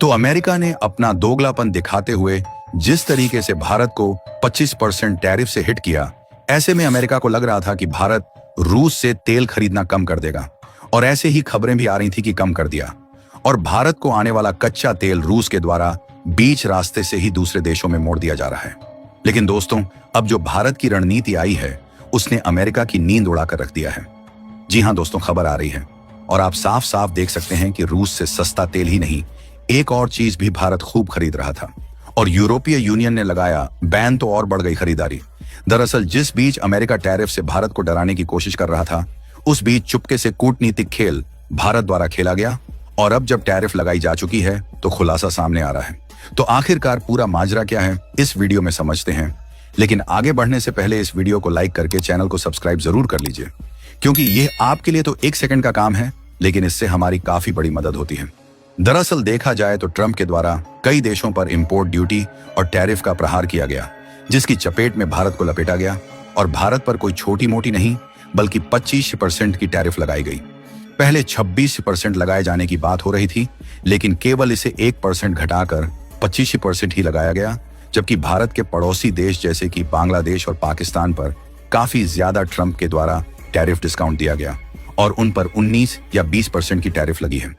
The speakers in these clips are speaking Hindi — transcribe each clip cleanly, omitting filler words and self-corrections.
तो अमेरिका ने अपना दोगलापन दिखाते हुए जिस तरीके से भारत को 25% टैरिफ से हिट किया, ऐसे में अमेरिका को लग रहा था कि भारत रूस से तेल खरीदना कम कर देगा। और ऐसे ही खबरें भी आ रही थी कि कम कर दिया, और भारत को आने वाला कच्चा तेल रूस के द्वारा बीच रास्ते से ही दूसरे देशों में मोड़ दिया जा रहा है। लेकिन दोस्तों, अब जो भारत की रणनीति आई है उसने अमेरिका की नींद उड़ाकर रख दिया है। जी हाँ दोस्तों, खबर आ रही है और आप साफ साफ देख सकते हैं कि रूस से सस्ता तेल ही नहीं, एक और चीज भी भारत खूब खरीद रहा था। और यूरोपीय यूनियन ने लगाया बैन तो और बढ़ गई खरीदारी। दरअसल जिस बीच अमेरिका टैरिफ से भारत को डराने की कोशिश कर रहा था, उस बीच चुपके से कूटनीतिक खेल भारत द्वारा खेला गया। और अब जब टैरिफ लगाई जा चुकी है तो खुलासा सामने आ रहा है। तो आखिरकार पूरा माजरा क्या है, इस वीडियो में समझते हैं। लेकिन आगे बढ़ने से पहले इस वीडियो को लाइक करके चैनल को सब्सक्राइब जरूर कर लीजिए, क्योंकि यह आपके लिए तो 1 सेकंड का काम है, लेकिन इससे हमारी काफी बड़ी मदद होती है। दरअसल देखा जाए तो ट्रंप के द्वारा कई देशों पर इंपोर्ट ड्यूटी और टैरिफ का प्रहार किया गया, जिसकी चपेट में भारत को लपेटा गया। और भारत पर कोई छोटी मोटी नहीं, बल्कि 25% की टैरिफ लगाई गई। पहले 26% लगाए जाने की बात हो रही थी, लेकिन केवल इसे 1% घटाकर 25% ही लगाया गया। जबकि भारत के पड़ोसी देश जैसे कि बांग्लादेश और पाकिस्तान पर काफी ज्यादा ट्रंप के द्वारा टैरिफ डिस्काउंट दिया गया और उन पर 19 या 20% की टैरिफ लगी है।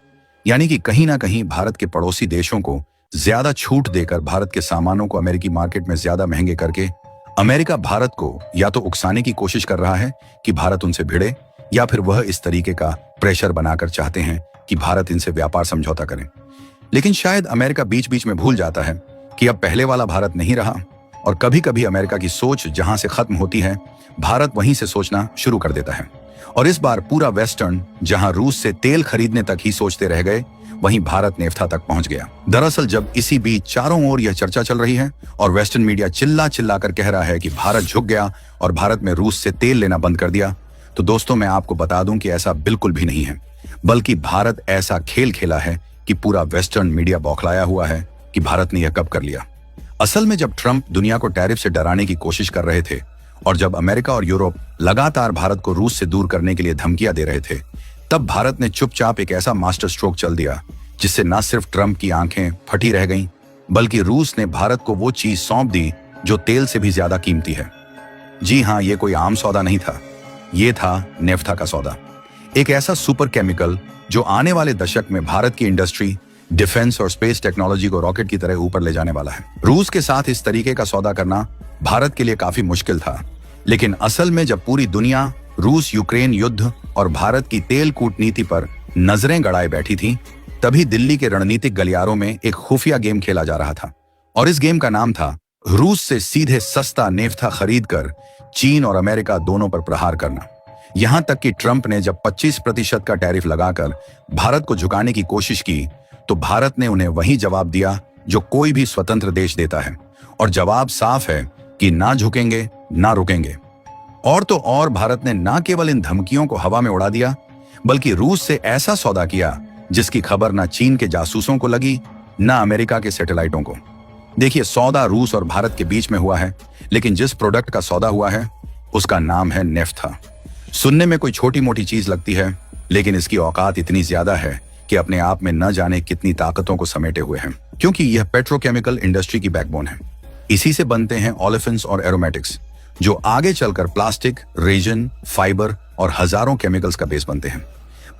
यानी कि कहीं ना कहीं भारत के पड़ोसी देशों को ज्यादा छूट देकर भारत के सामानों को अमेरिकी मार्केट में ज्यादा महंगे करके अमेरिका भारत को या तो उकसाने की कोशिश कर रहा है कि भारत उनसे भिड़े, या फिर वह इस तरीके का प्रेशर बनाकर चाहते हैं कि भारत इनसे व्यापार समझौता करे। लेकिन शायद अमेरिका बीच बीच में भूल जाता है कि अब पहले वाला भारत नहीं रहा, और कभी कभी अमेरिका की सोच जहां से खत्म होती है, भारत वहीं से सोचना शुरू कर देता है। और इस बार पूरा वेस्टर्न, जहां रूस से तेल खरीदने तक ही सोचते रह गए, वहीं भारत नेफ्था तक पहुंच गया। दरअसल जब इसी बीच चारों ओर यह चर्चा चल रही है और वेस्टर्न मीडिया चिल्ला चिल्ला कर कह रहा है कि भारत झुक गया और भारत में रूस से तेल लेना बंद कर दिया, तो दोस्तों मैं आपको बता दूं कि ऐसा बिल्कुल भी नहीं है। बल्कि भारत ऐसा खेल खेला है कि पूरा वेस्टर्न मीडिया बौखलाया हुआ है कि भारत ने यह कब कर लिया। असल में जब ट्रंप दुनिया को टैरिफ से डराने की कोशिश कर रहे थे और जब अमेरिका और यूरोप लगातार भारत को रूस से दूर करने के लिए धमकियां दे रहे थे, तब भारत ने चुपचाप एक ऐसा मास्टर स्ट्रोक चल दिया जिससे न सिर्फ ट्रंप की आंखें फटी रह गईं, बल्कि रूस ने भारत को वो चीज सौंप दी जो तेल से भी ज्यादा कीमती है। जी हाँ, ये कोई आम सौदा नहीं था, ये था नेफ्था का सौदा। एक ऐसा सुपर केमिकल जो आने वाले दशक में भारत की इंडस्ट्री, डिफेंस और स्पेस टेक्नोलॉजी को रॉकेट की तरह ऊपर ले जाने वाला है। रूस के साथ इस तरीके का सौदा करना भारत के लिए काफी मुश्किल था, लेकिन असल में जब पूरी दुनिया रूस यूक्रेन युद्ध और भारत की तेल कूटनीति पर नजरें गड़ाए बैठी थी, तभी दिल्ली के रणनीतिक गलियारों में एक खुफिया गेम खेला जा रहा था। और इस गेम का नाम था रूस से सीधे सस्ता नेफ्था खरीदकर चीन और अमेरिका दोनों पर प्रहार करना। यहां तक कि ट्रंप ने जब 25% का टैरिफ लगाकर भारत को झुकाने की कोशिश की, तो भारत ने उन्हें वही जवाब दिया जो कोई भी स्वतंत्र देश देता है, और जवाब साफ है कि ना झुकेंगे ना रुकेंगे। और तो और भारत ने ना केवल इन धमकियों को हवा में उड़ा दिया, बल्कि रूस से ऐसा सौदा किया जिसकी खबर ना चीन के जासूसों को लगी, ना अमेरिका के सैटेलाइटों को। देखिए, सौदा रूस और भारत के बीच में हुआ है, लेकिन जिस प्रोडक्ट का सौदा हुआ है उसका नाम है नेफ्था। सुनने में कोई छोटी मोटी चीज लगती है, लेकिन इसकी औकात इतनी ज्यादा है कि अपने आप में न जाने कितनी ताकतों को समेटे हुए हैं, क्योंकि यह पेट्रोकेमिकल इंडस्ट्री की बैकबोन है। इसी से बनते हैं ओलेफिन्स और एरोमेटिक्स, जो आगे चलकर प्लास्टिक, रेजिन, फाइबर और हजारों केमिकल्स का बेस बनते हैं।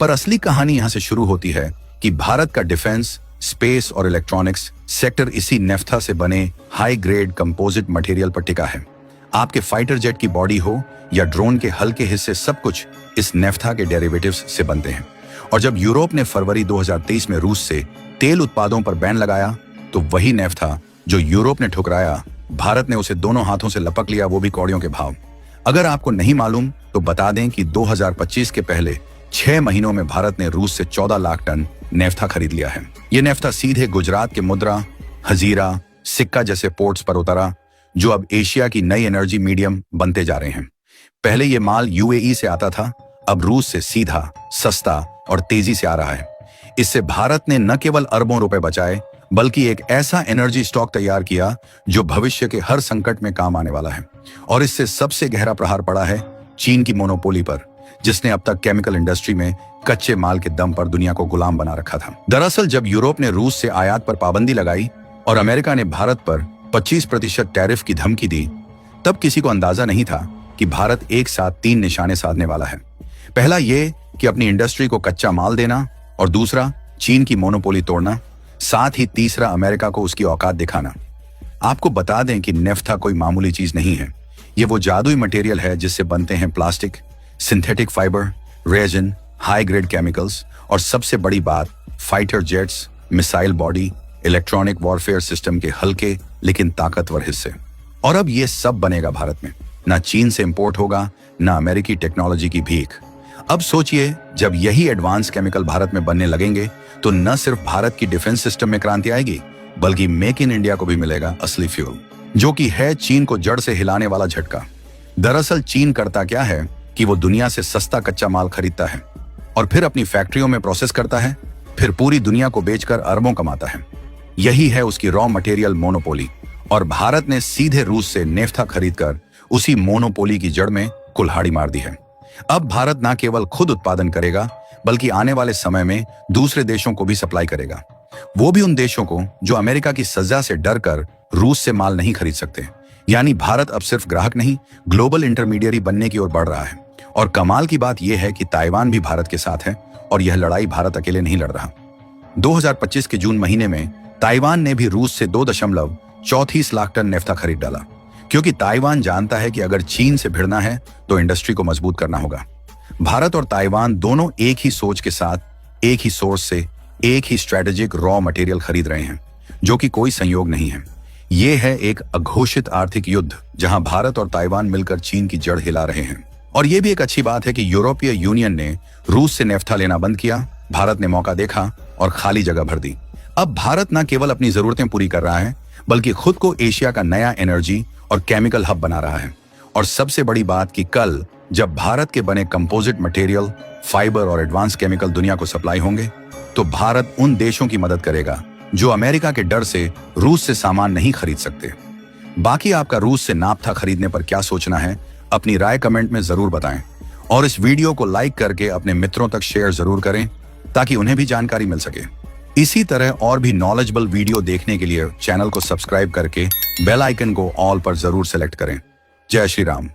पर असली कहानी यहां से शुरू होती है कि भारत का डिफेंस, स्पेस और इलेक्ट्रॉनिक्स सेक्टर इसी नेफ्था से बने हाई ग्रेड कंपोजिट मटेरियल पर टिका है। आपके फाइटर जेट की बॉडी हो या ड्रोन के हल्के हिस्से, सब कुछ इस नेफ्था के डेरिवेटिव्स से बनते हैं। और जब यूरोप ने फरवरी 2023 में रूस से तेल उत्पादों पर बैन लगाया, तो वही नेफ्था जो यूरोप ने ठुकराया, भारत ने उसे दोनों हाथों से लपक लिया, वो भी कौड़ियों के भाव। अगर आपको नहीं मालूम तो बता दें कि 2025 के पहले 6 महीनों में भारत ने रूस से 14 लाख टन नेफ्था खरीद लिया है। ये नेफ्था सीधे गुजरात के मुद्रा, हजीरा, सिक्का जैसे पोर्ट्स पर उतरा, जो अब एशिया की नई एनर्जी मीडियम बनते जा रहे हैं। पहले ये माल यूएई से आता था, अब रूस से सीधा, सस्ता और तेजी से आ रहा है। इससे भारत ने न केवल अरबों रुपए बचाए, बल्कि एक ऐसा एनर्जी स्टॉक तैयार किया जो भविष्य के हर संकट में काम आने वाला है। और इससे सबसे गहरा प्रहार पड़ा है चीन की मोनोपोली पर, जिसने अब तक केमिकल इंडस्ट्री में कच्चे माल के दम पर दुनिया को गुलाम बना रखा था। दरअसल जब यूरोप ने रूस से आयात पर पाबंदी लगाई और अमेरिका ने भारत पर 25% टैरिफ की धमकी दी, तब किसी को अंदाजा नहीं था कि भारत एक साथ 3 निशाने साधने वाला है। पहला ये कि अपनी इंडस्ट्री को कच्चा माल देना, और दूसरा चीन की मोनोपोली तोड़ना, साथ ही तीसरा अमेरिका को उसकी औकात दिखाना। आपको बता दें कि नेफ्था कोई मामूली चीज नहीं है। ये वो जादुई मटेरियल है जिससे बनते हैं plastic, synthetic fibre, resin, high grade chemicals और सबसे बड़ी बात, fighter jets, missile body, electronic warfare system के हल्के लेकिन ताकतवर हिस्से। और अब ये सब बनेगा भारत में। ना चीन से इंपोर्ट होगा, ना अमेरिकी टेक्नोलॉजी की भीख। अब सोचिए, जब यही एडवांस केमिकल भारत में बनने लगेंगे तो न सिर्फ भारत की डिफेंस सिस्टम में क्रांति आएगी, बल्कि मेक इन इंडिया को भी मिलेगा असली फ्यूल, जो कि है चीन को जड़ से हिलाने वाला झटका। दरअसल चीन करता क्या है कि वो दुनिया से सस्ता कच्चा माल खरीदता है और फिर अपनी फैक्ट्रियों में प्रोसेस करता है, फिर पूरी दुनिया को बेचकर अरबों कमाता है। यही है उसकी रॉ मटेरियल मोनोपोली, और भारत ने सीधे रूस से नेफ्था खरीदकर उसी मोनोपोली की जड़ में कुल्हाड़ी मार दी है। अब भारत न केवल खुद उत्पादन करेगा, बल्कि आने वाले समय में दूसरे देशों को भी सप्लाई करेगा, वो भी उन देशों को जो अमेरिका की सजा से डर कर रूस से माल नहीं खरीद सकते। यानी भारत अब सिर्फ ग्राहक नहीं, ग्लोबल इंटरमीडियरी बनने की ओर बढ़ रहा है। और कमाल की बात यह है कि ताइवान भी भारत के साथ है, और यह लड़ाई भारत अकेले नहीं लड़ रहा। 2025 के जून महीने में ताइवान ने भी रूस से 2.34 लाख टन नेफ्था खरीद डाला, क्योंकि ताइवान जानता है कि अगर चीन से भिड़ना है तो इंडस्ट्री को मजबूत करना होगा। भारत और ताइवान दोनों एक ही सोच के साथ, एक ही सोर्स से, एक ही स्ट्रेटेजिक रॉ मटेरियल खरीद रहे हैं, जो कि कोई संयोग नहीं है। ये है एक अघोषित आर्थिक युद्ध जहां भारत और ताइवान मिलकर चीन की जड़ हिला रहे हैं। और यह भी एक अच्छी बात है कि यूरोपीय यूनियन ने रूस से नेफ्था लेना बंद किया। भारत ने मौका देखा और खाली जगह भर दी। अब भारत न केवल अपनी जरूरतें पूरी कर रहा है, बल्कि खुद को एशिया का नया एनर्जी और केमिकल हब बना रहा है। और सबसे बड़ी बात कि कल जब भारत के बने कंपोजिट मटेरियल, फाइबर और एडवांस केमिकल दुनिया को सप्लाई होंगे, तो भारत उन देशों की मदद करेगा जो अमेरिका के डर से रूस से सामान नहीं खरीद सकते। बाकी आपका रूस से नाफ्था खरीदने पर क्या सोचना है, अपनी राय कमेंट में जरूर बताएं। और इस वीडियो को लाइक करके अपने मित्रों तक शेयर जरूर करें, ताकि उन्हें भी जानकारी मिल सके। इसी तरह और भी नॉलेजेबल वीडियो देखने के लिए चैनल को सब्सक्राइब करके बेल आइकन को ऑल पर जरूर सेलेक्ट करें। जय श्री राम।